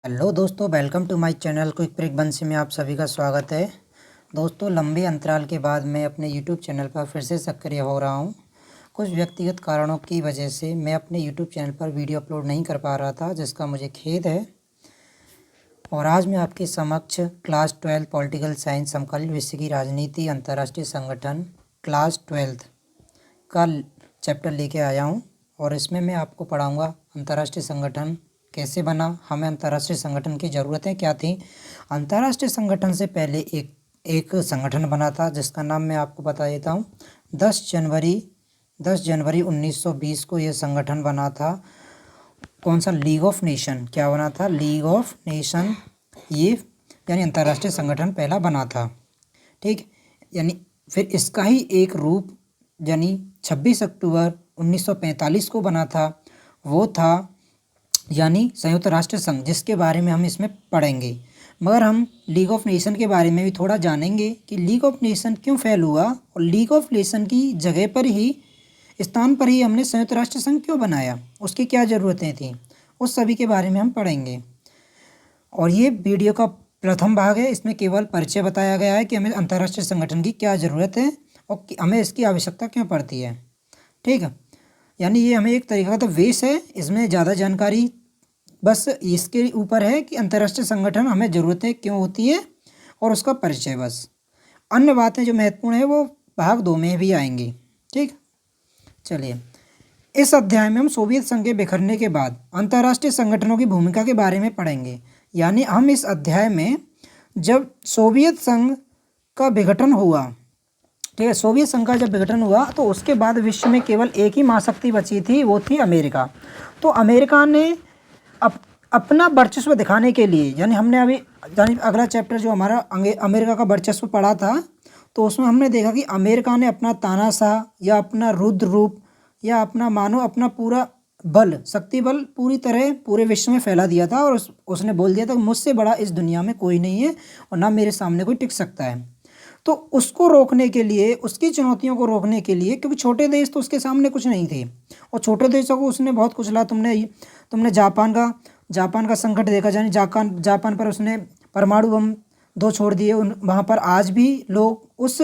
Hello दोस्तों, welcome to my channel quick break Bansi में आप सभी का स्वागत है। दोस्तों, लंबे अंतराल के बाद मैं अपने यूट्यूब चैनल पर फिर से सक्रिय हो रहा हूं। कुछ व्यक्तिगत कारणों की वजह से मैं अपने यूट्यूब चैनल पर वीडियो अपलोड नहीं कर पा रहा था, जिसका मुझे खेद है। और आज मैं आपके समक्ष क्लास 12 पॉलिटिकल साइंस समकालीन विश्व की राजनीति अंतर्राष्ट्रीय संगठन क्लास 12 का चैप्टर लेके आया हूँ। और इसमें मैं आपको पढ़ाऊँगा अंतर्राष्ट्रीय संगठन कैसे बना, हमें अंतर्राष्ट्रीय संगठन की ज़रूरतें क्या थी। अंतर्राष्ट्रीय संगठन से पहले एक संगठन बना था, जिसका नाम मैं आपको बता देता हूँ। 10 जनवरी 1920 को यह संगठन बना था। कौन सा? League of nation. क्या बना था? League of nation. ये यानी अंतर्राष्ट्रीय संगठन पहला बना था। ठीक, यानी फिर इसका ही एक रूप यानी 26 अक्टूबर 1945 को बना था, वो था यानी संयुक्त राष्ट्र संघ, जिसके बारे में हम इसमें पढ़ेंगे। मगर हम लीग ऑफ नेशन के बारे में भी थोड़ा जानेंगे कि लीग ऑफ नेशन क्यों फेल हुआ और लीग ऑफ नेशन की जगह पर ही, स्थान पर ही हमने संयुक्त राष्ट्र संघ क्यों बनाया, उसकी क्या ज़रूरतें थीं, उस सभी के बारे में हम पढ़ेंगे। और ये वीडियो का प्रथम भाग है। इसमें केवल परिचय बताया गया है कि हमें अंतर्राष्ट्रीय संगठन की क्या ज़रूरत है और हमें इसकी आवश्यकता क्यों पड़ती है। ठीक है, यानी ये हमें एक तरीका का तो वेस है। इसमें ज़्यादा जानकारी बस इसके ऊपर है कि अंतर्राष्ट्रीय संगठन हमें ज़रूरतें क्यों होती है और उसका परिचय। बस अन्य बातें जो महत्वपूर्ण है वो भाग 2 में भी आएंगी। ठीक, चलिए। इस अध्याय में हम सोवियत संघ के बिखरने के बाद अंतर्राष्ट्रीय संगठनों की भूमिका के बारे में पढ़ेंगे। यानी हम इस अध्याय में जब सोवियत संघ का विघटन हुआ, ठीक है, सोवियत संघ का जब विघटन हुआ तो उसके बाद विश्व में केवल एक ही महाशक्ति बची थी, वो थी अमेरिका। तो अमेरिका ने अपना वर्चस्व दिखाने के लिए, यानी हमने अभी यानी अगला चैप्टर जो हमारा अमेरिका का वर्चस्व पढ़ा था, तो उसमें हमने देखा कि अमेरिका ने अपना तानाशाह या अपना रुद्र रूप या अपना मानो अपना पूरा बल, शक्ति बल पूरी तरह पूरे विश्व में फैला दिया था। और उसने बोल दिया था कि मुझसे बड़ा इस दुनिया में कोई नहीं है और ना मेरे सामने कोई टिक सकता है। तो उसको रोकने के लिए, उसकी चुनौतियों को रोकने के लिए, क्योंकि छोटे देश तो उसके सामने कुछ नहीं थे और छोटे देशों को उसने बहुत कुचला। तुमने जापान का संकट देखा, यानी जापान पर उसने परमाणु बम 2 छोड़ दिए। वहाँ पर आज भी लोग उस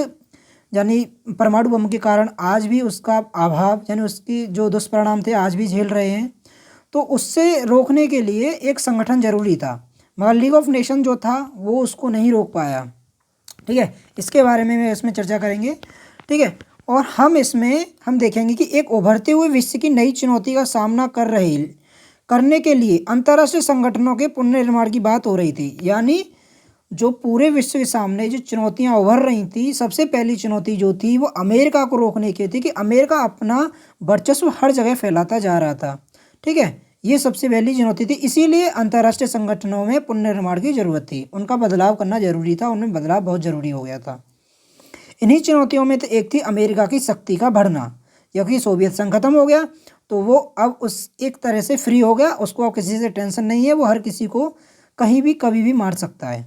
यानी परमाणु बम के कारण आज भी उसका अभाव यानी उसकी जो दुष्परिणाम थे आज भी झेल रहे हैं। तो उससे रोकने के लिए एक संगठन जरूरी था, मगर लीग ऑफ नेशन जो था वो उसको नहीं रोक पाया। ठीक है, इसके बारे में इसमें चर्चा करेंगे। ठीक है, और हम देखेंगे कि एक उभरते हुए विश्व की नई चुनौती का सामना करने के लिए अंतर्राष्ट्रीय संगठनों के पुनर्निर्माण की बात हो रही थी। यानी जो पूरे विश्व के सामने जो चुनौतियां उभर रही थी, सबसे पहली चुनौती जो थी वो अमेरिका को रोकने की थी कि अमेरिका अपना वर्चस्व हर जगह फैलाता जा रहा था। ठीक है, ये सबसे पहली चुनौती थी। इसीलिए अंतर्राष्ट्रीय संगठनों में पुनर्निर्माण की जरूरत थी, उनका बदलाव करना जरूरी था, उनमें बदलाव बहुत जरूरी हो गया था। इन्हीं चुनौतियों में तो एक थी अमेरिका की शक्ति का बढ़ना, क्योंकि सोवियत संघ खत्म हो गया तो वो अब उस एक तरह से फ्री हो गया, उसको अब किसी से टेंशन नहीं है, वो हर किसी को कहीं भी कभी भी मार सकता है।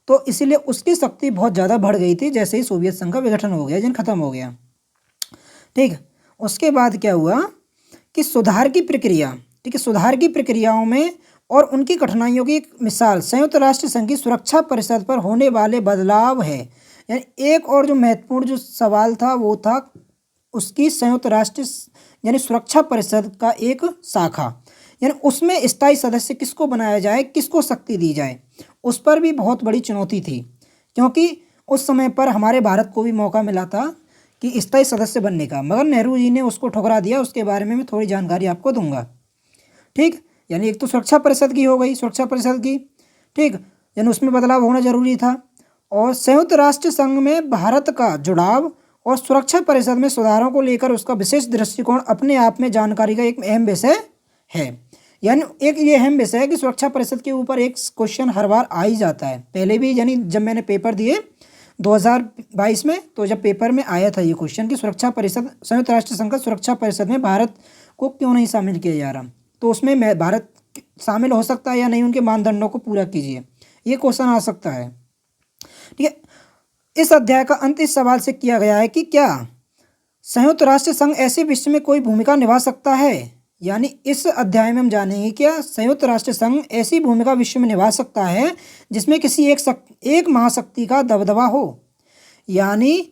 तो इसीलिए उसकी शक्ति बहुत ज़्यादा बढ़ गई थी जैसे ही सोवियत संघ का विघटन हो गया, जन खत्म हो गया। ठीक, उसके बाद क्या हुआ कि सुधार की प्रक्रिया, ठीक है, सुधार की प्रक्रियाओं में और उनकी कठिनाइयों की एक मिसाल संयुक्त राष्ट्र संघ की सुरक्षा परिषद पर होने वाले बदलाव है। यानी एक और जो महत्वपूर्ण जो सवाल था वो था उसकी संयुक्त राष्ट्र यानी सुरक्षा परिषद का एक शाखा, यानी उसमें स्थायी सदस्य किसको बनाया जाए, किसको शक्ति दी जाए, उस पर भी बहुत बड़ी चुनौती थी। क्योंकि उस समय पर हमारे भारत को भी मौका मिला था कि स्थायी सदस्य बनने का, मगर नेहरू जी ने उसको ठुकरा दिया। उसके बारे में मैं थोड़ी जानकारी आपको दूंगा। ठीक, यानी एक तो सुरक्षा परिषद की हो गई, सुरक्षा परिषद की, ठीक, यानी उसमें बदलाव होना जरूरी था। और संयुक्त राष्ट्र संघ में भारत का जुड़ाव और सुरक्षा परिषद में सुधारों को लेकर उसका विशेष दृष्टिकोण अपने आप में जानकारी का एक अहम विषय है। यानी एक ये अहम विषय है कि सुरक्षा परिषद के ऊपर एक क्वेश्चन हर बार आ ही जाता है। पहले भी यानी जब मैंने पेपर दिए 2022 में, तो जब पेपर में आया था ये क्वेश्चन कि सुरक्षा परिषद, संयुक्त राष्ट्र संघ सुरक्षा परिषद में भारत को क्यों नहीं शामिल किया जा रहा, तो उसमें भारत शामिल हो सकता है या नहीं, उनके मानदंडों को पूरा कीजिए, ये क्वेश्चन आ सकता है। ठीक है, इस अध्याय का अंत इस सवाल से किया गया है कि क्या संयुक्त राष्ट्र संघ ऐसे विश्व में कोई भूमिका निभा सकता है यानी इस अध्याय में हम जानेंगे क्या संयुक्त राष्ट्र संघ ऐसी भूमिका विश्व में निभा सकता है जिसमें किसी एक महाशक्ति का दबदबा हो। यानी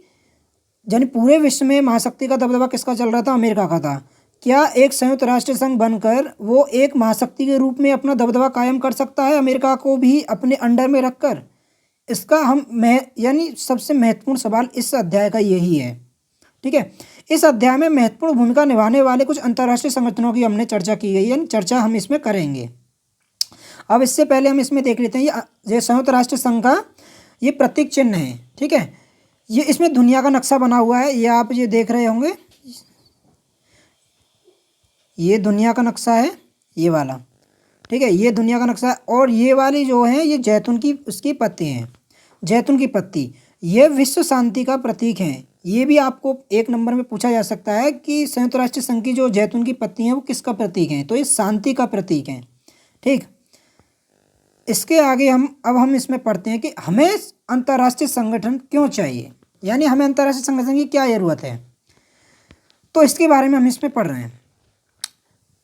पूरे विश्व में महाशक्ति का दबदबा किसका चल रहा था? अमेरिका का था। क्या एक संयुक्त राष्ट्र संघ बनकर वो एक महाशक्ति के रूप में अपना दबदबा कायम कर सकता है, अमेरिका को भी अपने अंडर में रखकर? इसका यानी सबसे महत्वपूर्ण सवाल इस अध्याय का यही है। ठीक है, इस अध्याय में महत्वपूर्ण भूमिका निभाने वाले कुछ अंतर्राष्ट्रीय संगठनों की हमने चर्चा की गई है, चर्चा हम इसमें करेंगे। अब इससे पहले हम इसमें देख लेते हैं ये संयुक्त राष्ट्र संघ का ये प्रतीक चिन्ह है। ठीक है, ये इसमें दुनिया का नक्शा बना हुआ है, ये आप ये देख रहे होंगे, ये दुनिया का नक्शा है, ये वाला। ठीक है, ये दुनिया का नक्शा, और ये वाली जो है ये जैतून की उसकी पत्ती हैं, जैतून की पत्ती, ये विश्व शांति का प्रतीक है। ये भी आपको एक नंबर में पूछा जा सकता है कि संयुक्त राष्ट्र संघ की जो जैतून की पत्ती हैं वो किसका प्रतीक हैं? तो ये शांति का प्रतीक हैं। ठीक, इसके आगे हम इसमें पढ़ते हैं कि हमें अंतर्राष्ट्रीय संगठन क्यों चाहिए, यानी हमें अंतर्राष्ट्रीय संगठन की क्या ज़रूरत है, तो इसके बारे में हम इसमें पढ़ रहे हैं।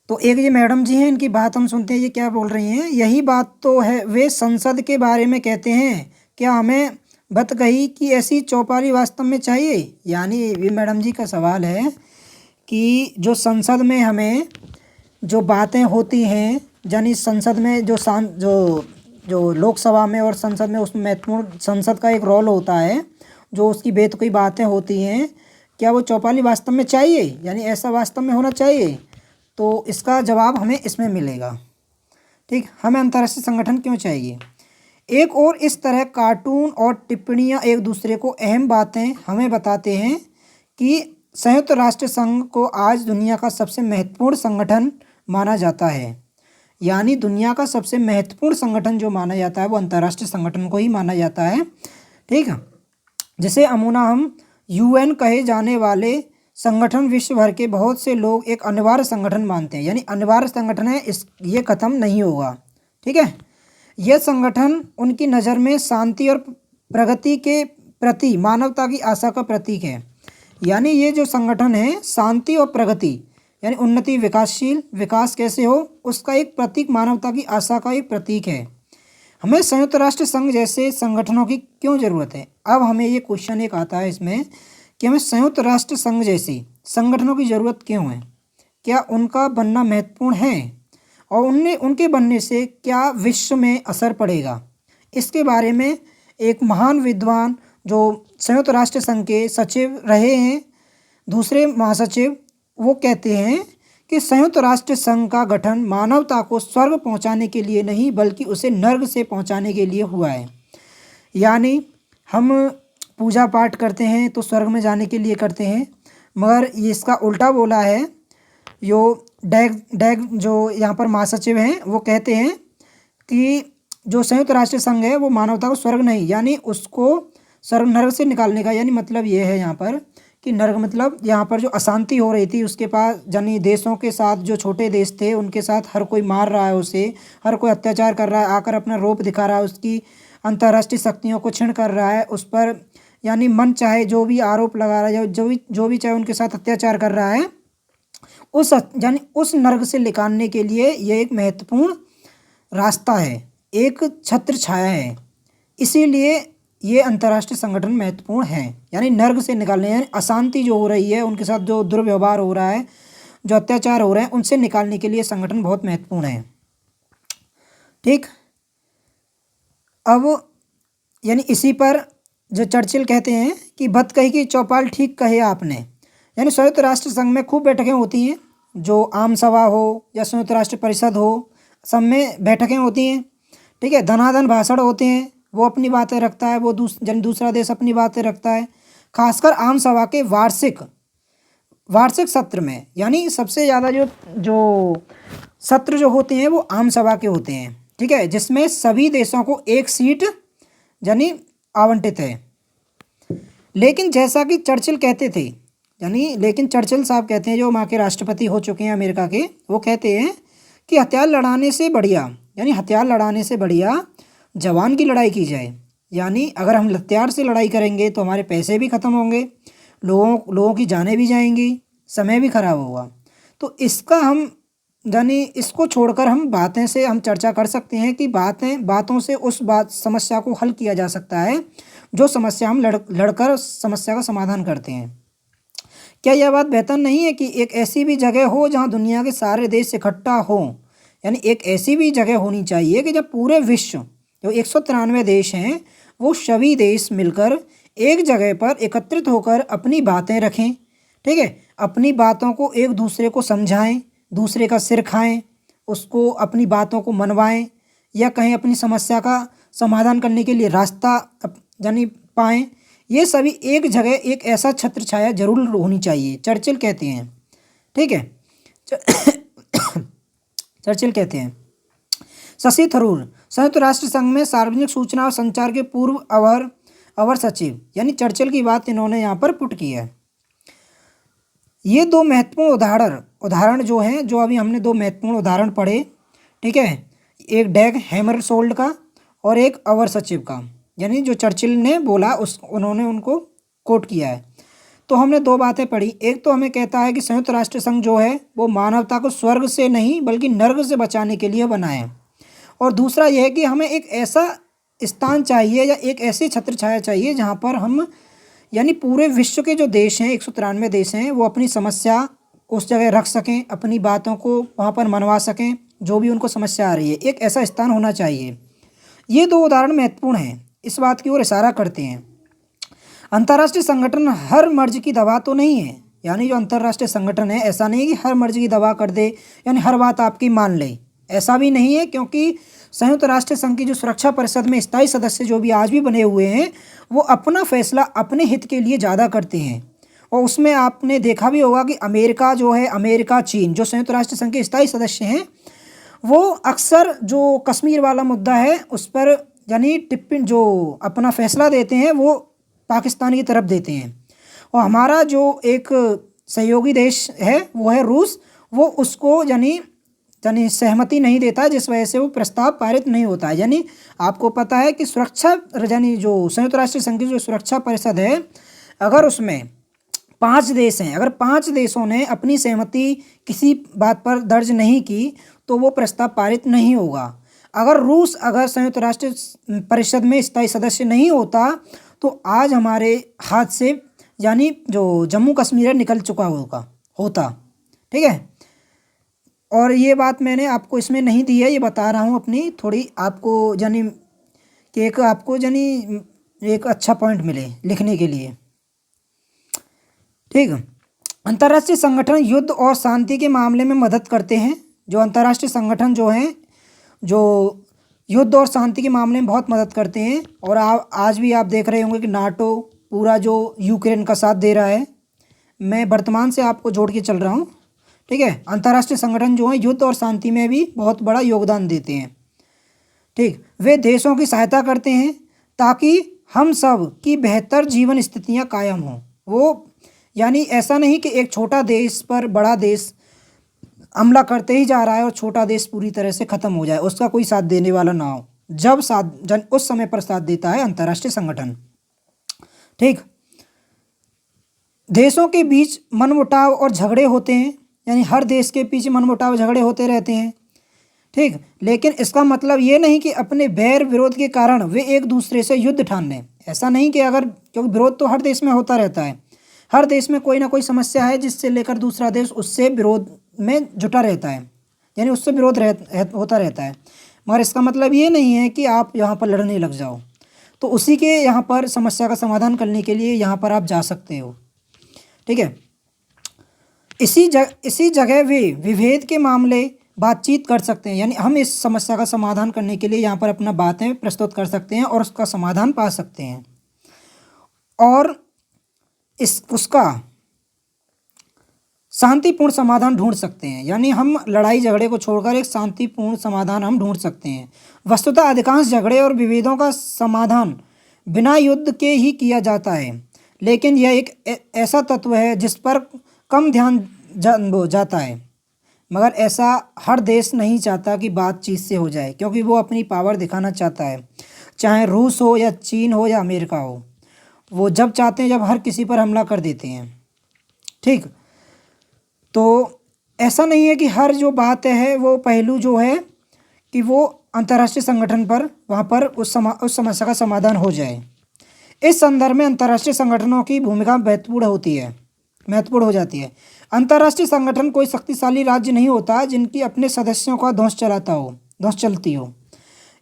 तो एक ये मैडम जी हैं, इनकी बात हम सुनते हैं, ये क्या बोल रही हैं। यही बात तो है, वे संसद के बारे में कहते हैं, क्या हमें बत कही कि ऐसी चौपाली वास्तव में चाहिए? यानी ये मैडम जी का सवाल है कि जो संसद में हमें जो बातें होती हैं, यानी संसद में जो लोकसभा में और संसद में, उसमें महत्वपूर्ण संसद का एक रोल होता है, जो उसकी बेतुकी बातें होती हैं, क्या वो चौपाली वास्तव में चाहिए, यानी ऐसा वास्तव में होना चाहिए? तो इसका जवाब हमें इसमें मिलेगा। ठीक, हमें अंतर्राष्ट्रीय संगठन क्यों चाहिए। एक और इस तरह कार्टून और टिप्पणियाँ एक दूसरे को अहम बातें हमें बताते हैं कि संयुक्त राष्ट्र संघ को आज दुनिया का सबसे महत्वपूर्ण संगठन माना जाता है। यानी दुनिया का सबसे महत्वपूर्ण संगठन जो माना जाता है वो अंतर्राष्ट्रीय संगठन को ही माना जाता है। ठीक है, जिसे अमूना हम UN कहे जाने वाले संगठन विश्व भर के बहुत से लोग एक अनिवार्य संगठन मानते हैं, यानी अनिवार्य संगठन है, ये ख़त्म नहीं होगा। ठीक है, यह संगठन उनकी नज़र में शांति और प्रगति के प्रति मानवता की आशा का प्रतीक है। यानी ये जो संगठन है शांति और प्रगति, यानी उन्नति, विकासशील विकास कैसे हो, उसका एक प्रतीक, मानवता की आशा का एक प्रतीक है। हमें संयुक्त राष्ट्र संघ जैसे संगठनों की क्यों ज़रूरत है। अब हमें ये क्वेश्चन एक आता है इसमें कि हमें संयुक्त राष्ट्र संघ जैसी संगठनों की ज़रूरत क्यों है, क्या उनका बनना महत्वपूर्ण है और उनके बनने से क्या विश्व में असर पड़ेगा। इसके बारे में एक महान विद्वान जो संयुक्त राष्ट्र संघ के सचिव रहे हैं, दूसरे महासचिव, वो कहते हैं कि संयुक्त राष्ट्र संघ का गठन मानवता को स्वर्ग पहुंचाने के लिए नहीं बल्कि उसे नर्क से पहुंचाने के लिए हुआ है। यानी हम पूजा पाठ करते हैं तो स्वर्ग में जाने के लिए करते हैं, मगर ये इसका उल्टा बोला है। डैग जो यहाँ पर महासचिव हैं वो कहते हैं कि जो संयुक्त राष्ट्र संघ है वो मानवता को स्वर्ग नहीं, यानी उसको स्वर्ग नर्क से निकालने का, यानी मतलब ये है यहाँ पर कि नर्क मतलब यहाँ पर जो अशांति हो रही थी उसके पास, यानी देशों के साथ, जो छोटे देश थे उनके साथ हर कोई मार रहा है उसे, हर कोई अत्याचार कर रहा है, आकर अपना रोप दिखा रहा है, उसकी अंतर्राष्ट्रीय शक्तियों को छीन कर रहा है, उस पर यानी मन चाहे जो भी आरोप लगा रहा है, जो भी चाहे उनके साथ अत्याचार कर रहा है, उस नर्क से निकालने के लिए ये एक महत्वपूर्ण रास्ता है, एक छत्र छाया है। इसीलिए ये अंतर्राष्ट्रीय संगठन महत्वपूर्ण है, यानी नर्क से निकालने, यानी अशांति जो हो रही है, उनके साथ जो दुर्व्यवहार हो रहा है, जो अत्याचार हो रहे हैं, उनसे निकालने के लिए संगठन बहुत महत्वपूर्ण है। ठीक, अब यानी इसी पर जो चर्चिल कहते हैं कि बत कही कि चौपाल ठीक कहे आपने। यानी संयुक्त राष्ट्र संघ में खूब बैठकें होती हैं, जो आम सभा हो या संयुक्त राष्ट्र परिषद हो, सब में बैठकें होती हैं। ठीक है, धनाधन भाषण होते हैं, वो अपनी बातें रखता है, वो दूसरा देश अपनी बातें रखता है। खासकर आम सभा के वार्षिक सत्र में, यानी सबसे ज़्यादा जो सत्र जो होते हैं वो आम सभा के होते हैं। ठीक है, जिसमें सभी देशों को एक सीट यानी आवंटित है। लेकिन जैसा कि चर्चिल कहते थे, लेकिन चर्चिल साहब कहते हैं, जो वहाँ के राष्ट्रपति हो चुके हैं अमेरिका के, वो कहते हैं कि हथियार लड़ाने से बढ़िया जवान की लड़ाई की जाए। यानी अगर हम हथियार से लड़ाई करेंगे तो हमारे पैसे भी ख़त्म होंगे, लोगों की जानें भी जाएंगी, समय भी खराब होगा। तो इसका हम यानी इसको छोड़कर हम बातें से हम चर्चा कर सकते हैं कि बातों से उस समस्या को हल किया जा सकता है जो समस्या हम लड़कर समस्या का समाधान करते हैं। क्या यह बात बेहतर नहीं है कि एक ऐसी भी जगह हो जहां दुनिया के सारे देश इकट्ठा हों? यानी एक ऐसी भी जगह होनी चाहिए कि जब पूरे विश्व जो 193 देश हैं वो सभी देश मिलकर एक जगह पर एकत्रित होकर अपनी बातें रखें, ठीक है, अपनी बातों को एक दूसरे को समझाएं, दूसरे का सिर खाएं, उसको अपनी बातों को मनवाएं या कहीं अपनी समस्या का समाधान करने के लिए रास्ता यानी पाएं। ये सभी एक जगह एक ऐसा छत्र छाया जरूर होनी चाहिए, चर्चिल कहते हैं, ठीक है। चर्चिल कहते हैं। शशि थरूर संयुक्त राष्ट्र संघ में सार्वजनिक सूचना और संचार के पूर्व अवर सचिव, यानी चर्चिल की बात इन्होंने यहाँ पर पुट की है। ये दो महत्वपूर्ण उदाहरण जो हैं, जो अभी हमने दो महत्वपूर्ण उदाहरण पढ़े, ठीक है, एक डैग हैमरशोल्ड का और एक अवर सचिव का, यानी जो चर्चिल ने बोला उन्होंने उनको कोट किया है। तो हमने दो बातें पढ़ी। एक तो हमें कहता है कि संयुक्त राष्ट्र संघ जो है वो मानवता को स्वर्ग से नहीं बल्कि नर्क से बचाने के लिए बना है, और दूसरा यह है कि हमें एक ऐसा स्थान चाहिए या एक ऐसी छत्र छाया चाहिए जहाँ पर हम यानी पूरे विश्व के जो देश हैं 193 देश हैं वो अपनी समस्या उस जगह रख सकें, अपनी बातों को वहाँ पर मनवा सकें, जो भी उनको समस्या आ रही है, एक ऐसा स्थान होना चाहिए। ये दो उदाहरण महत्वपूर्ण हैं, इस बात की ओर इशारा करते हैं। अंतर्राष्ट्रीय संगठन हर मर्ज की दवा तो नहीं है, यानी जो अंतर्राष्ट्रीय संगठन है ऐसा नहीं कि हर मर्ज की दवा कर दे, यानी हर बात आपकी मान ले, ऐसा भी नहीं है। क्योंकि संयुक्त राष्ट्र संघ की जो सुरक्षा परिषद में स्थायी सदस्य जो भी आज भी बने हुए हैं वो अपना फैसला अपने हित के लिए ज़्यादा करते हैं, और उसमें आपने देखा भी होगा कि अमेरिका जो है, अमेरिका चीन जो संयुक्त राष्ट्र संघ के स्थायी सदस्य हैं वो अक्सर जो कश्मीर वाला मुद्दा है उस पर यानी टिप्पणी जो अपना फैसला देते हैं वो पाकिस्तान की तरफ देते हैं, और हमारा जो एक सहयोगी देश है वो है रूस, वो उसको यानी सहमति नहीं देता, जिस वजह से वो प्रस्ताव पारित नहीं होता है। यानी आपको पता है कि सुरक्षा यानी जो संयुक्त राष्ट्र संघ की जो सुरक्षा परिषद है अगर उसमें 5 देश हैं, अगर 5 देशों ने अपनी सहमति किसी बात पर दर्ज नहीं की तो वो प्रस्ताव पारित नहीं होगा। अगर रूस अगर संयुक्त राष्ट्र परिषद में स्थायी सदस्य नहीं होता तो आज हमारे हाथ से यानी जो जम्मू कश्मीर निकल चुका होता, ठीक है। और ये बात मैंने आपको इसमें नहीं दी है, ये बता रहा हूँ अपनी थोड़ी आपको यानी कि एक आपको यानी एक अच्छा पॉइंट मिले लिखने के लिए, ठीक है। अंतर्राष्ट्रीय संगठन युद्ध और शांति के मामले में मदद करते हैं। जो अंतर्राष्ट्रीय संगठन जो हैं जो युद्ध और शांति के मामले में बहुत मदद करते हैं, और आज भी आप देख रहे होंगे कि नाटो पूरा जो यूक्रेन का साथ दे रहा है। मैं वर्तमान से आपको जोड़ के चल रहा हूँ, ठीक है। अंतर्राष्ट्रीय संगठन जो है युद्ध और शांति में भी बहुत बड़ा योगदान देते हैं, ठीक। वे देशों की सहायता करते हैं ताकि हम सब की बेहतर जीवन स्थितियां कायम हों। वो यानी ऐसा नहीं कि एक छोटा देश पर बड़ा देश हमला करते ही जा रहा है और छोटा देश पूरी तरह से ख़त्म हो जाए, उसका कोई साथ देने वाला ना हो। जब उस समय पर साथ देता है अंतर्राष्ट्रीय संगठन, ठीक। देशों के बीच मनमुटाव और झगड़े होते हैं, यानी हर देश के पीछे मनमुटाव झगड़े होते रहते हैं, ठीक। लेकिन इसका मतलब ये नहीं कि अपने बैर विरोध के कारण वे एक दूसरे से युद्ध ठान लें। ऐसा नहीं कि अगर क्योंकि विरोध तो हर देश में होता रहता है, हर देश में कोई ना कोई समस्या है जिससे लेकर दूसरा देश उससे विरोध में जुटा रहता है, यानी उससे विरोध होता रहता है। मगर इसका मतलब ये नहीं है कि आप यहाँ पर लड़ने लग जाओ, तो उसी के यहाँ पर समस्या का समाधान करने के लिए यहाँ पर आप जा सकते हो, ठीक है। इसी जगह वे विभेद के मामले बातचीत कर सकते हैं, यानी हम इस समस्या का समाधान करने के लिए यहाँ पर अपना बातें प्रस्तुत कर सकते हैं और उसका समाधान पा सकते हैं, और उसका शांतिपूर्ण समाधान ढूंढ सकते हैं। यानी हम लड़ाई झगड़े को छोड़कर एक शांतिपूर्ण समाधान हम ढूंढ सकते हैं। वस्तुतः अधिकांश झगड़े और विभेदों का समाधान बिना युद्ध के ही किया जाता है, लेकिन यह एक ऐसा तत्व है जिस पर कम ध्यान जाता है। मगर ऐसा हर देश नहीं चाहता कि बातचीत से हो जाए, क्योंकि वो अपनी पावर दिखाना चाहता है, चाहे रूस हो या चीन हो या अमेरिका हो। वो जब चाहते हैं जब हर किसी पर हमला कर देते हैं, ठीक। तो ऐसा नहीं है कि हर जो बात है वो पहलू जो है कि वो अंतर्राष्ट्रीय संगठन पर वहाँ पर उस समस्या का समाधान हो जाए। इस संदर्भ में अंतर्राष्ट्रीय संगठनों की भूमिका महत्वपूर्ण हो जाती है। अंतर्राष्ट्रीय संगठन कोई शक्तिशाली राज्य नहीं होता जिनकी अपने सदस्यों का धौंस चलती हो।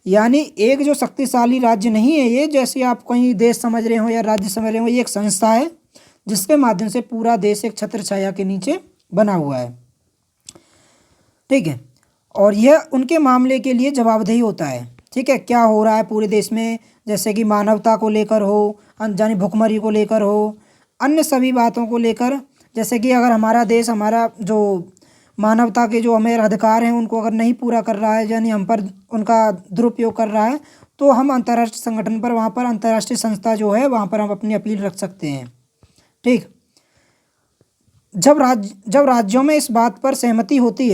यानी एक जो शक्तिशाली राज्य नहीं है ये, जैसे आप कहीं देश समझ रहे हो या राज्य समझ रहे हो, ये एक संस्था है जिसके माध्यम से पूरा देश एक छत्र छाया के नीचे बना हुआ है। ठीक है, और यह उनके मामले के लिए जवाबदेही होता है। ठीक है, क्या हो रहा है पूरे देश में, जैसे कि मानवता को लेकर हो, यानी भुखमरी को लेकर हो, अन्य सभी बातों को लेकर, जैसे कि अगर हमारा देश हमारा जो मानवता के जो हमें अधिकार हैं उनको अगर नहीं पूरा कर रहा है, यानी हम पर उनका दुरुपयोग कर रहा है, तो हम अंतर्राष्ट्रीय संगठन पर, वहाँ पर अंतर्राष्ट्रीय संस्था जो है वहाँ पर हम अपनी अपील रख सकते हैं। ठीक, जब राज्यों में इस बात पर सहमति होती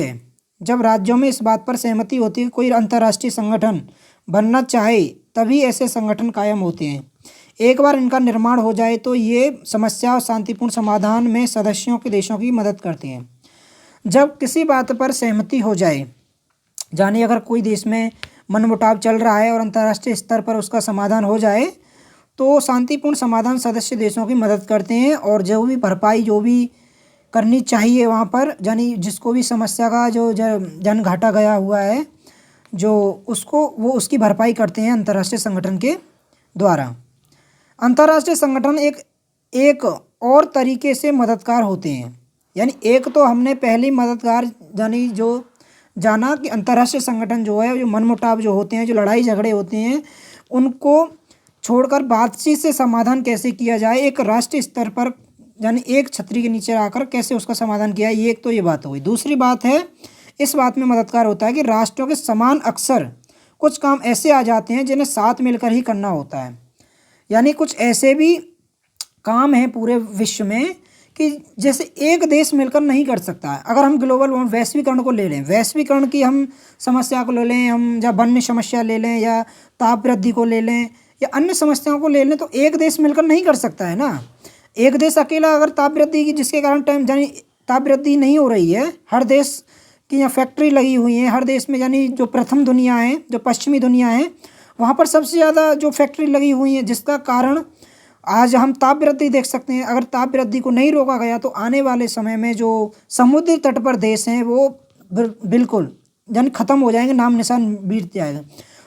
है, कोई अंतर्राष्ट्रीय संगठन बनना चाहे, तभी ऐसे संगठन कायम होते हैं। एक बार इनका निर्माण हो जाए तो ये समस्या और शांतिपूर्ण समाधान में सदस्यों के देशों की मदद करते हैं। जब किसी बात पर सहमति हो जाए, यानी अगर कोई देश में मनमुटाव चल रहा है और अंतर्राष्ट्रीय स्तर पर उसका समाधान हो जाए, तो शांतिपूर्ण समाधान सदस्य देशों की मदद करते हैं, और जो भी भरपाई जो भी करनी चाहिए वहाँ पर, यानी जिसको भी समस्या का जो जन घाटा गया हुआ है, जो वो उसकी भरपाई करते हैं अंतर्राष्ट्रीय संगठन के द्वारा। अंतर्राष्ट्रीय संगठन एक और तरीके से मददगार होते हैं। यानी एक तो हमने पहली मददगार यानी जो जाना कि अंतर्राष्ट्रीय संगठन जो है, जो मनमुटाव जो होते हैं, जो लड़ाई झगड़े होते हैं, उनको छोड़कर बातचीत से समाधान कैसे किया जाए, एक राष्ट्रीय स्तर पर यानी एक छतरी के नीचे आकर कैसे उसका समाधान किया, ये एक तो ये बात हो गई। दूसरी बात है, इस बात में मददगार होता है कि राष्ट्रों के समान अक्सर कुछ काम ऐसे आ जाते हैं जिन्हें साथ मिलकर ही करना होता है। यानी कुछ ऐसे भी काम हैं पूरे विश्व में कि जैसे एक देश मिलकर नहीं कर सकता है। अगर हम ग्लोबल वैश्वीकरण को ले लें, वैश्वीकरण की हम समस्या को ले लें, हम या वन्य समस्या ले लें, या ताप वृद्धि को ले लें, या अन्य समस्याओं को ले लें, तो एक देश मिलकर नहीं कर सकता है ना। एक देश अकेला अगर ताप वृद्धि की, जिसके कारण यानी ताप वृद्धि नहीं हो रही है, हर देश की यहाँ फैक्ट्री लगी हुई है, हर देश में, यानी जो प्रथम दुनिया है, जो पश्चिमी दुनिया है, वहाँ पर सबसे ज़्यादा जो फैक्ट्री लगी हुई है, जिसका कारण आज हम ताप वृद्धि देख सकते हैं। अगर ताप वृद्धि को नहीं रोका गया तो आने वाले समय में जो समुद्री तट पर देश हैं वो बिल्कुल यानी ख़त्म हो जाएंगे, नाम निशान मिट जाएगा।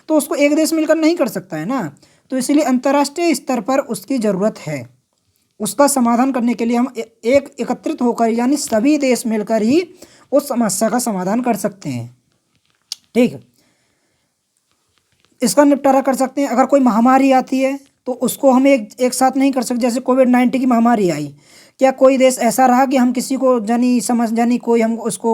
तो उसको एक देश मिलकर नहीं कर सकता है ना। तो इसलिए अंतर्राष्ट्रीय स्तर पर उसकी ज़रूरत है। उसका समाधान करने के लिए हम एकत्रित होकर, यानी सभी देश मिलकर ही उस समस्या का समाधान कर सकते हैं। ठीक, इसका निपटारा कर सकते हैं। अगर कोई महामारी आती है तो उसको हम एक साथ नहीं कर सकते। जैसे कोविड-19 की महामारी आई, क्या कोई देश ऐसा रहा कि हम किसी को यानी कोई हम उसको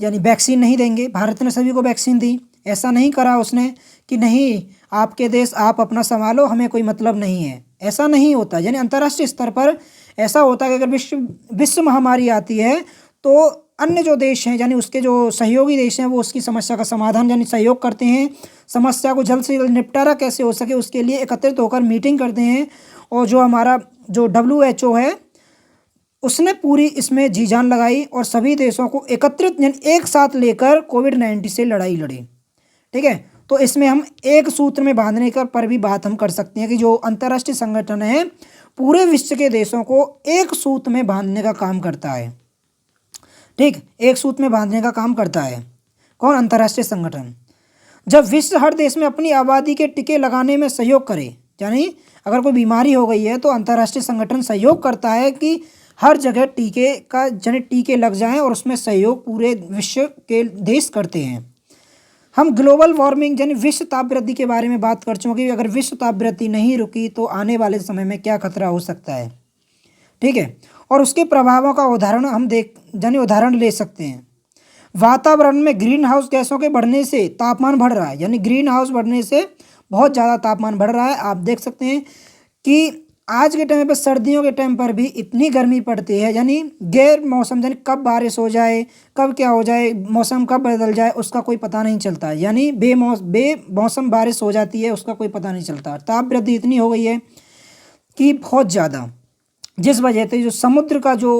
यानी वैक्सीन नहीं देंगे? भारत ने सभी को वैक्सीन दी। ऐसा नहीं करा उसने कि नहीं आपके देश आप अपना संभालो, हमें कोई मतलब नहीं है। ऐसा नहीं होता। यानी अंतर्राष्ट्रीय स्तर पर ऐसा होता है कि अगर विश्व महामारी आती है तो अन्य जो देश हैं, यानी उसके जो सहयोगी देश हैं, वो उसकी समस्या का समाधान यानी सहयोग करते हैं। समस्या को जल्द से जल्द निपटारा कैसे हो सके उसके लिए एकत्रित होकर मीटिंग करते हैं। और जो हमारा जो WHO है उसने पूरी इसमें जी जान लगाई और सभी देशों को एकत्रित यानी एक साथ लेकर कोविड-19 से लड़ाई लड़ी। ठीक है, तो इसमें हम एक सूत्र में बांधने पर भी बात हम कर सकते हैं कि जो अंतर्राष्ट्रीय संगठन है पूरे विश्व के देशों को एक सूत्र में बांधने का काम करता है। ठीक, एक सूत्र में बांधने का काम करता है कौन? अंतर्राष्ट्रीय संगठन। जब विश्व हर देश में अपनी आबादी के टीके लगाने में सहयोग करे, यानी अगर कोई बीमारी हो गई है तो अंतर्राष्ट्रीय संगठन सहयोग करता है कि हर जगह टीके लग जाएं, और उसमें सहयोग पूरे विश्व के देश करते हैं। हम ग्लोबल वार्मिंग यानी विश्व ताप वृद्धि के बारे में बात कर चुके हैं। अगर विश्व ताप वृद्धि नहीं रुकी तो आने वाले समय में क्या खतरा हो सकता है। ठीक है, और उसके प्रभावों का उदाहरण ले सकते हैं। वातावरण में ग्रीन हाउस गैसों के बढ़ने से तापमान बढ़ रहा है, यानी ग्रीन हाउस बढ़ने से बहुत ज़्यादा तापमान बढ़ रहा है। आप देख सकते हैं कि आज के टाइम पर, सर्दियों के टाइम पर भी इतनी गर्मी पड़ती है, यानी गैर मौसम, यानी कब बारिश हो जाए, कब क्या हो जाए, मौसम कब बदल जाए उसका कोई पता नहीं चलता। यानी बेमौसम बारिश हो जाती है, उसका कोई पता नहीं चलता। ताप वृद्धि इतनी हो गई है कि बहुत ज़्यादा, जिस वजह से जो समुद्र का जो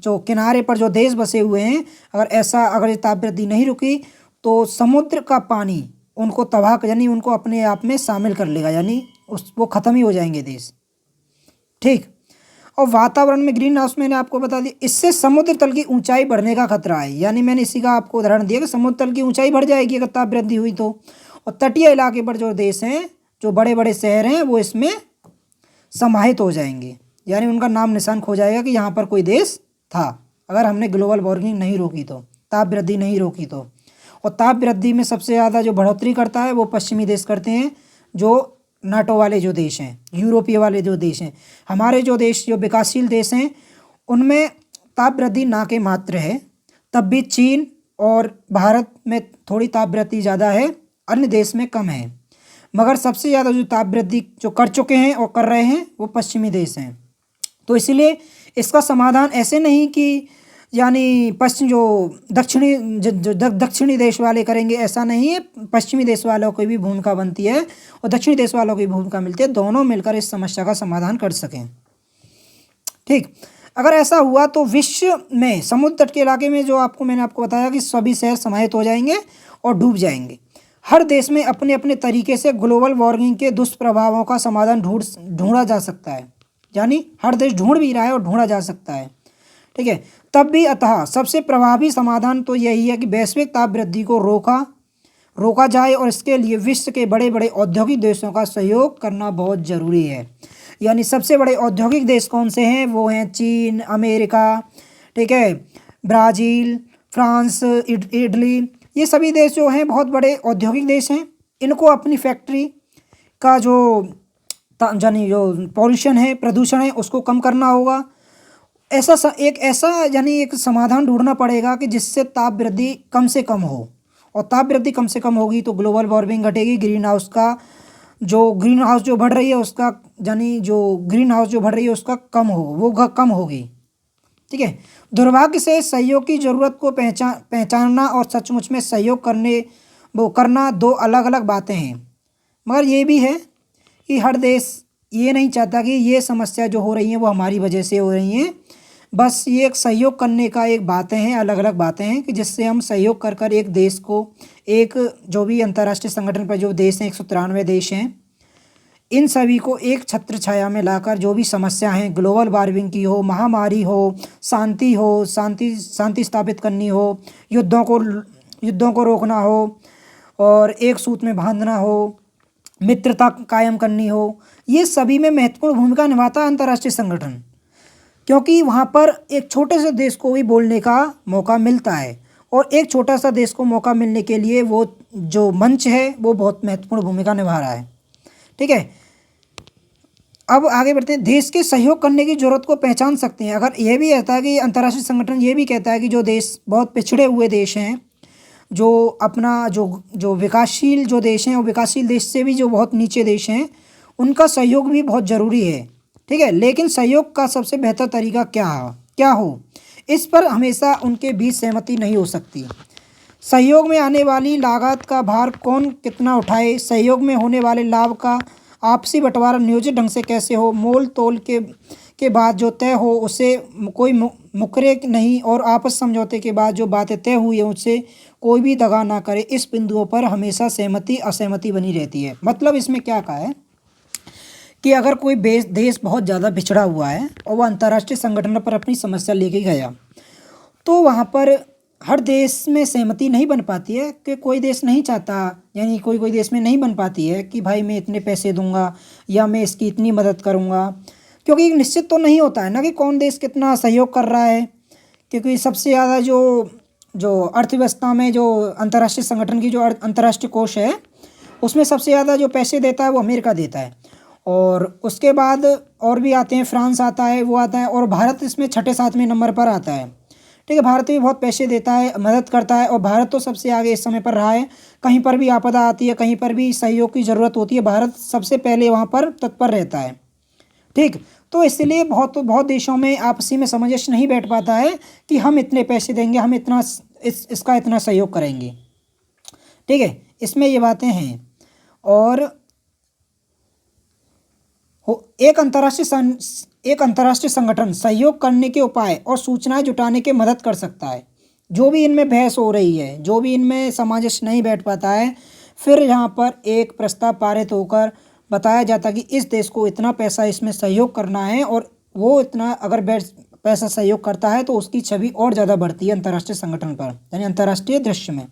जो किनारे पर जो देश बसे हुए हैं, अगर ये तापवृद्धि नहीं रुकी तो समुद्र का पानी उनको तबाह यानी उनको अपने आप में शामिल कर लेगा, यानी वो ख़त्म ही हो जाएंगे देश। ठीक। और वातावरण में ग्रीन हाउस मैंने आपको बता दिया, इससे समुद्र तल की ऊंचाई बढ़ने का खतरा है, यानी मैंने इसी का आपको उदाहरण दिया कि समुद्र तल की ऊंचाई बढ़ जाएगी अगर ताप वृद्धि हुई तो। और तटीय इलाके पर जो देश हैं, जो बड़े बड़े शहर हैं, वो इसमें समाहित हो जाएंगे, यानी उनका नाम निशान खो जाएगा कि यहाँ पर कोई देश था, अगर हमने ग्लोबल वार्मिंग नहीं रोकी तो, ताप वृद्धि नहीं रोकी तो। और ताप वृद्धि में सबसे ज़्यादा जो बढ़ोतरी करता है वो पश्चिमी देश करते हैं, जो नाटो वाले जो देश हैं, यूरोपीय वाले जो देश हैं। हमारे जो देश जो विकासशील देश हैं उनमें ताप वृद्धि ना के मात्र है, तब भी चीन और भारत में थोड़ी ताप वृद्धि ज़्यादा है, अन्य देश में कम है। मगर सबसे ज़्यादा जो ताप वृद्धि जो कर चुके हैं और कर रहे हैं वो पश्चिमी देश हैं। तो इसलिए इसका समाधान ऐसे नहीं कि यानी पश्चिम जो दक्षिणी देश वाले करेंगे, ऐसा नहीं है। पश्चिमी देश वालों की भी भूमिका बनती है और दक्षिणी देश वालों की भूमिका मिलती है, दोनों मिलकर इस समस्या का समाधान कर सकें। ठीक। अगर ऐसा हुआ तो विश्व में समुद्र तट के इलाके में जो मैंने आपको बताया कि सभी शहर समाहित हो जाएंगे और डूब जाएंगे। हर देश में अपने अपने तरीके से ग्लोबल वार्मिंग के दुष्प्रभावों का समाधान ढूंढा जा सकता है, यानी हर देश ढूंढ भी रहा है और ढूंढा जा सकता है। ठीक है। तब भी अतः सबसे प्रभावी समाधान तो यही है कि वैश्विक ताप वृद्धि को रोका जाए, और इसके लिए विश्व के बड़े बड़े औद्योगिक देशों का सहयोग करना बहुत ज़रूरी है। यानी सबसे बड़े औद्योगिक देश कौन से हैं? वो हैं चीन, अमेरिका, ठीक है, ब्राज़ील, फ्रांस, इटली, ये सभी देश जो हैं बहुत बड़े औद्योगिक देश हैं। इनको अपनी फैक्ट्री का जो पॉल्यूशन है, प्रदूषण है, उसको कम करना होगा। यानी एक समाधान ढूंढना पड़ेगा कि जिससे ताप वृद्धि कम से कम हो, और ताप वृद्धि कम से कम होगी तो ग्लोबल वार्मिंग घटेगी। ग्रीन हाउस जो बढ़ रही है उसका, यानी जो ग्रीन हाउस जो बढ़ रही है उसका कम होगी। ठीक है। दुर्भाग्य से सहयोग की ज़रूरत को पहचानना और सचमुच में सहयोग करना दो अलग अलग बातें हैं। मगर ये भी है कि हर देश ये नहीं चाहता कि ये समस्या जो हो रही है वो हमारी वजह से हो रही हैं। बस ये एक सहयोग करने का एक बातें हैं, अलग अलग बातें हैं कि जिससे हम सहयोग कर एक देश को, एक जो भी अंतर्राष्ट्रीय संगठन पर जो देश हैं 193 देश हैं, इन सभी को एक छत्र छाया में लाकर जो भी समस्या हैं, ग्लोबल वार्मिंग की हो, महामारी हो, शांति स्थापित करनी हो, युद्धों को रोकना हो, और एक सूत में बांधना हो, मित्रता कायम करनी हो, ये सभी में महत्वपूर्ण भूमिका निभाता है अंतर्राष्ट्रीय संगठन, क्योंकि वहाँ पर एक छोटे से देश को भी बोलने का मौका मिलता है, और एक छोटा सा देश को मौका मिलने के लिए वो जो मंच है वो बहुत महत्वपूर्ण भूमिका निभा रहा है। ठीक है। अब आगे बढ़ते हैं। देश के सहयोग करने की ज़रूरत को पहचान सकते हैं। अगर ये भी रहता है कि अंतर्राष्ट्रीय संगठन ये भी कहता है कि जो देश बहुत पिछड़े हुए देश हैं, जो अपना जो विकासशील जो देश हैं और विकासशील देश से भी जो बहुत नीचे देश हैं, उनका सहयोग भी बहुत ज़रूरी है। ठीक है। लेकिन सहयोग का सबसे बेहतर तरीका क्या हो, इस पर हमेशा उनके बीच सहमति नहीं हो सकती। सहयोग में आने वाली लागत का भार कौन कितना उठाए, सहयोग में होने वाले लाभ का आपसी बंटवारा नियोजित ढंग से कैसे हो, मोल तोल के बाद जो तय हो उससे कोई मुकरे नहीं, और आपस समझौते के बाद जो बातें तय हुई है उससे कोई भी दगा ना करे, इस बिंदुओं पर हमेशा सहमति असहमति बनी रहती है। मतलब इसमें क्या कहा है कि अगर कोई देश बहुत ज़्यादा बिछड़ा हुआ है और वह अंतर्राष्ट्रीय संगठन पर अपनी समस्या लेके गया, तो वहाँ पर हर देश में सहमति नहीं बन पाती है, कि कोई देश नहीं चाहता, यानी कोई देश में नहीं बन पाती है कि भाई मैं इतने पैसे दूंगा या मैं इसकी इतनी मदद करूंगा, क्योंकि निश्चित तो नहीं होता है ना कि कौन देश कितना सहयोग कर रहा है। क्योंकि सबसे ज़्यादा जो अर्थव्यवस्था में जो अंतर्राष्ट्रीय संगठन की जो अंतर्राष्ट्रीय कोष है उसमें सबसे ज़्यादा जो पैसे देता है वो अमेरिका देता है, और उसके बाद और भी आते हैं, फ्रांस आता है, वो आता है, और भारत इसमें छठे सातवें नंबर पर आता है। ठीक है। भारत भी बहुत पैसे देता है, मदद करता है, और भारत तो सबसे आगे इस समय पर रहा है। कहीं पर भी आपदा आती है, कहीं पर भी सहयोग की ज़रूरत होती है, भारत सबसे पहले वहाँ पर तत्पर रहता है। ठीक। तो इसलिए बहुत देशों में आपसी में समंजस नहीं बैठ पाता है कि हम इतने पैसे देंगे, हम इसका इतना सहयोग करेंगे। ठीक है। इसमें ये बातें हैं। और एक अंतर्राष्ट्रीय संगठन सहयोग करने के उपाय और सूचनाएं जुटाने के मदद कर सकता है। जो भी इनमें बहस हो रही है, जो भी इनमें सामंजस्य नहीं बैठ पाता है, फिर यहाँ पर एक प्रस्ताव पारित होकर बताया जाता है कि इस देश को इतना पैसा इसमें सहयोग करना है, और वो इतना अगर पैसा सहयोग करता है तो उसकी छवि और ज़्यादा बढ़ती है अंतर्राष्ट्रीय संगठन पर, यानी अंतर्राष्ट्रीय दृश्य में।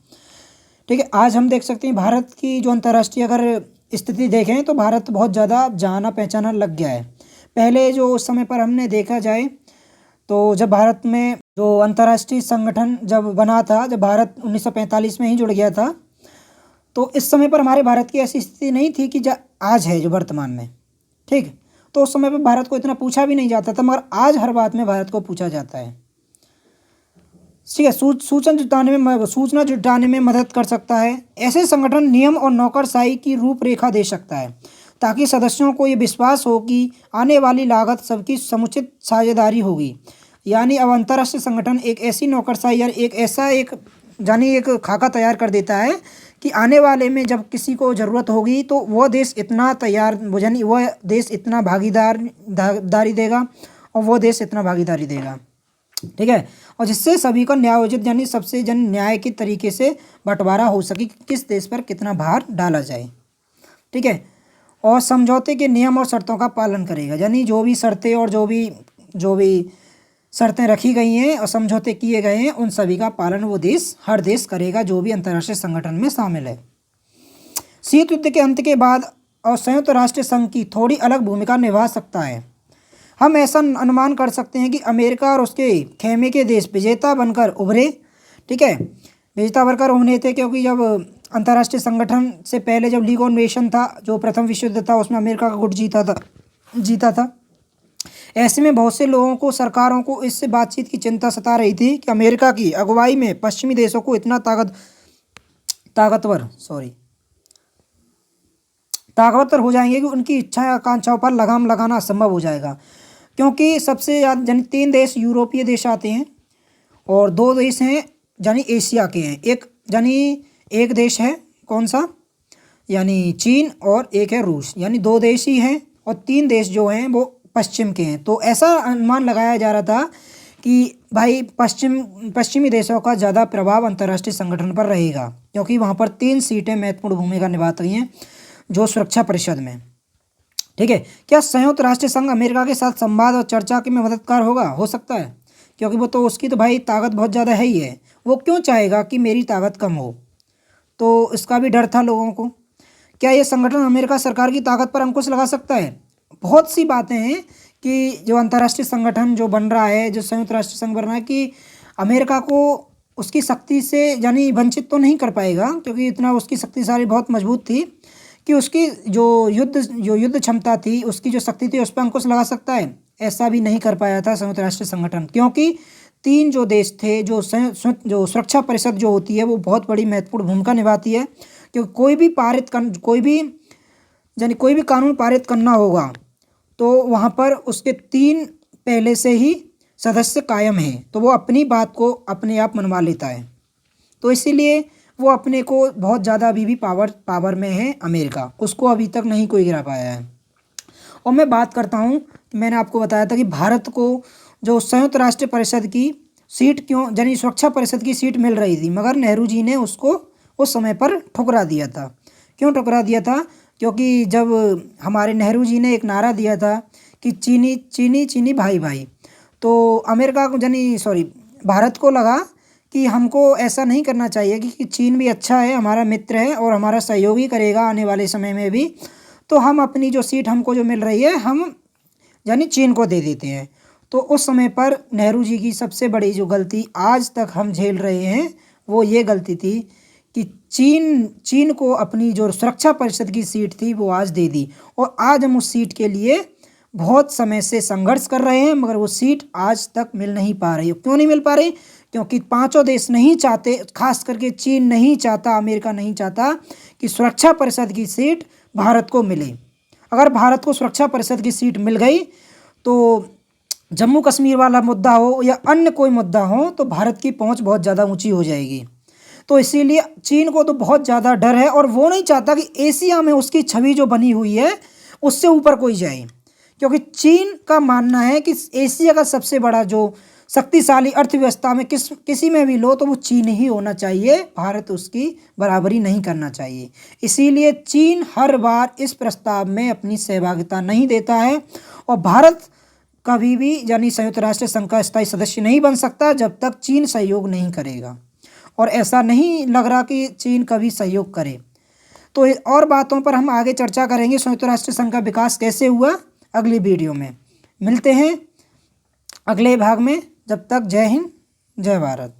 ठीक है, आज हम देख सकते हैं भारत की जो अंतर्राष्ट्रीय अगर स्थिति देखें तो भारत बहुत ज़्यादा जाना पहचाना लग गया है। पहले जो उस समय पर हमने देखा जाए तो जब भारत में जो अंतर्राष्ट्रीय संगठन जब बना था, जब भारत 1945 में ही जुड़ गया था, तो इस समय पर हमारे भारत की ऐसी स्थिति नहीं थी कि आज है जो वर्तमान में। ठीक, तो उस समय पर भारत को इतना पूछा भी नहीं जाता था, मगर आज हर बात में भारत को पूछा जाता है। ठीक है, सूचना जुटाने में मदद कर सकता है। ऐसे संगठन नियम और नौकरशाही की रूपरेखा दे सकता है ताकि सदस्यों को ये विश्वास हो कि आने वाली लागत सबकी समुचित साझेदारी होगी। यानी अब अंतर्राष्ट्रीय संगठन एक ऐसी नौकरशाही या एक खाका तैयार कर देता है कि आने वाले में जब किसी को ज़रूरत होगी तो वह देश इतना तैयार, यानी वह देश इतना भागीदारी देगा और वह देश इतना भागीदारी देगा। ठीक है, और जिससे सभी को न्यायोचित यानी सबसे न्याय के तरीके से बंटवारा हो सके कि किस देश पर कितना भार डाला जाए। ठीक है, और समझौते के नियम और शर्तों का पालन करेगा, यानी जो भी शर्तें और जो भी शर्तें रखी गई हैं और समझौते किए गए हैं उन सभी का पालन वो देश, हर देश करेगा जो भी अंतर्राष्ट्रीय संगठन में शामिल है। शीत युद्ध के अंत के बाद और संयुक्त राष्ट्र संघ की थोड़ी अलग भूमिका निभा सकता है। हम ऐसा अनुमान कर सकते हैं कि अमेरिका और उसके खेमे के देश विजेता बनकर उभरे। ठीक है, विजेता बनकर उभरे थे क्योंकि जब अंतर्राष्ट्रीय संगठन से पहले जब लीग ऑफ नेशन था, जो प्रथम विश्व युद्ध था, उसमें अमेरिका का गुट जीता था। ऐसे में बहुत से लोगों को, सरकारों को इससे बातचीत की चिंता सता रही थी कि अमेरिका की अगुवाई में पश्चिमी देशों को इतना ताकतवर हो जाएंगे कि उनकी इच्छा आकांक्षाओं पर लगाम लगाना असंभव हो जाएगा। क्योंकि सबसे ज़्यादा 3 देश यूरोपीय देश आते हैं और 2 देश हैं यानी एशिया के हैं। एक देश है कौन सा, यानी चीन, और एक है रूस, यानी 2 देश ही हैं, और 3 देश जो हैं वो पश्चिम के हैं। तो ऐसा अनुमान लगाया जा रहा था कि भाई पश्चिमी देशों का ज़्यादा प्रभाव अंतर्राष्ट्रीय संगठन पर रहेगा, क्योंकि वहाँ पर 3 सीटें महत्वपूर्ण भूमिका निभाती हैं जो सुरक्षा परिषद में। ठीक है, क्या संयुक्त राष्ट्र संघ अमेरिका के साथ संवाद और चर्चा के में मददगार हो सकता है, क्योंकि वो तो उसकी तो भाई ताकत बहुत ज़्यादा है ही है। वो क्यों चाहेगा कि मेरी ताकत कम हो, तो इसका भी डर था लोगों को। क्या ये संगठन अमेरिका सरकार की ताकत पर अंकुश लगा सकता है? बहुत सी बातें हैं कि जो अंतर्राष्ट्रीय संगठन जो बन रहा है, जो संयुक्त राष्ट्र संघ बन रहा है, कि अमेरिका को उसकी शक्ति से यानी वंचित तो नहीं कर पाएगा, क्योंकि इतना उसकी शक्तिशाली बहुत मजबूत थी कि उसकी जो युद्ध क्षमता थी, उसकी जो शक्ति थी, उस पर अंकुश लगा सकता है। ऐसा भी नहीं कर पाया था संयुक्त राष्ट्र संगठन, क्योंकि 3 जो देश थे, जो सुरक्षा परिषद जो होती है वो बहुत बड़ी महत्वपूर्ण भूमिका निभाती है। क्योंकि कोई भी कानून पारित करना होगा तो वहाँ पर उसके 3 पहले से ही सदस्य कायम हैं, तो वो अपनी बात को अपने आप मनवा लेता है। तो इसीलिए वो अपने को बहुत ज़्यादा अभी भी पावर में है अमेरिका, उसको अभी तक नहीं कोई गिरा पाया है। और मैं बात करता हूँ, मैंने आपको बताया था कि भारत को जो संयुक्त राष्ट्र परिषद की सीट क्यों, यानी सुरक्षा परिषद की सीट मिल रही थी, मगर नेहरू जी ने उसको उस समय पर ठुकरा दिया था। क्यों ठुकरा दिया था? क्योंकि जब हमारे नेहरू जी ने एक नारा दिया था कि चीनी चीनी चीनी भाई भाई, तो अमेरिका को भारत को लगा कि हमको ऐसा नहीं करना चाहिए कि चीन भी अच्छा है, हमारा मित्र है और हमारा सहयोगी करेगा आने वाले समय में भी, तो हम अपनी जो सीट हमको जो मिल रही है हम यानी चीन को दे देते हैं। तो उस समय पर नेहरू जी की सबसे बड़ी जो गलती आज तक हम झेल रहे हैं वो ये गलती थी कि चीन को अपनी जो सुरक्षा परिषद की सीट थी वो आज दे दी, और आज हम उस सीट के लिए बहुत समय से संघर्ष कर रहे हैं, मगर वो सीट आज तक मिल नहीं पा रही। क्यों नहीं मिल पा रही? क्योंकि 5 देश नहीं चाहते, खास करके चीन नहीं चाहता, अमेरिका नहीं चाहता कि सुरक्षा परिषद की सीट भारत को मिले। अगर भारत को सुरक्षा परिषद की सीट मिल गई तो जम्मू कश्मीर वाला मुद्दा हो या अन्य कोई मुद्दा हो तो भारत की पहुंच बहुत ज़्यादा ऊंची हो जाएगी। तो इसीलिए चीन को तो बहुत ज़्यादा डर है और वो नहीं चाहता कि एशिया में उसकी छवि जो बनी हुई है उससे ऊपर कोई जाए, क्योंकि चीन का मानना है कि एशिया का सबसे बड़ा जो शक्तिशाली अर्थव्यवस्था में किसी में भी लो तो वो चीन ही होना चाहिए, भारत उसकी बराबरी नहीं करना चाहिए। इसीलिए चीन हर बार इस प्रस्ताव में अपनी सहभागिता नहीं देता है और भारत कभी भी यानी संयुक्त राष्ट्र संघ का स्थायी सदस्य नहीं बन सकता जब तक चीन सहयोग नहीं करेगा, और ऐसा नहीं लग रहा कि चीन कभी सहयोग करे। तो और बातों पर हम आगे चर्चा करेंगे, संयुक्त राष्ट्र संघ का विकास कैसे हुआ, अगली वीडियो में मिलते हैं अगले भाग में। जब तक जय हिंद, जय भारत।